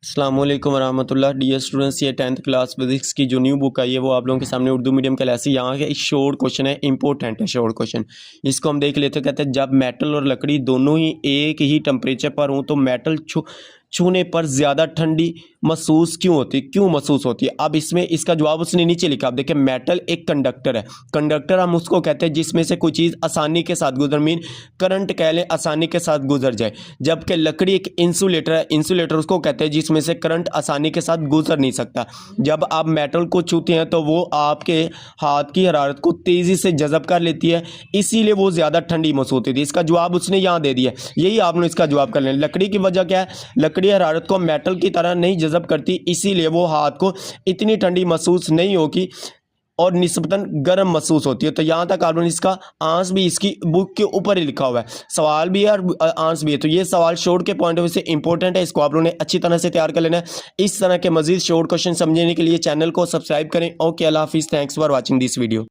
अस्सलाम वालेकुम रहमतुल्लाह। डियर स्टूडेंट्स, ये 10th क्लास फिजिक्स की जो न्यू बुक आई है वो आप लोगों के सामने उर्दू मीडियम क्लास है। यहाँ के शॉर्ट क्वेश्चन है, इंपॉर्टेंट है शॉर्ट क्वेश्चन। इसको हम देख लेते हैं। कहते हैं जब मेटल और लकड़ी दोनों ही एक ही टेम्परेचर पर हों तो मेटल छूने पर ज़्यादा ठंडी महसूस क्यों होती है, क्यों महसूस होती है। अब इसमें इसका जवाब उसने नीचे लिखा। आप देखिए, मेटल एक कंडक्टर है। कंडक्टर हम उसको कहते हैं जिसमें से कोई चीज़ आसानी के साथ गुजर, मीन करंट कह लें, आसानी के साथ गुजर जाए। जबकि लकड़ी एक इंसुलेटर है। इंसुलेटर उसको कहते हैं जिसमें से करंट आसानी के साथ गुजर नहीं सकता। जब आप मेटल को छूते हैं तो वो आपके हाथ की हरारत को तेज़ी से जज़ब कर लेती है, इसीलिए वो ज़्यादा ठंडी महसूस होती थी। इसका जवाब उसने यहाँ दे दिया, यही आपने इसका जवाब कर लेना। लकड़ी की वजह क्या है, लकड़ी हरारत को मेटल की तरह नहीं जज़ब करती, इसीलिए वो हाथ को इतनी ठंडी महसूस नहीं होगी और निस्बतन गर्म महसूस होती है। तो यहाँ तक आपने इसका आंसर भी इसकी बुक के ऊपर ही लिखा हुआ है, सवाल भी है और आंसर भी है। तो ये सवाल शॉर्ट के पॉइंट ऑफ व्यू से इंपॉर्टेंट है, इसको आप लोगों ने अच्छी तरह से तैयार कर लेना है। इस तरह के मजीद शॉर्ट क्वेश्चन समझने के लिए चैनल को सब्सक्राइब करें। ओके, अल्लाह हाफिज़, thanks for watching this video.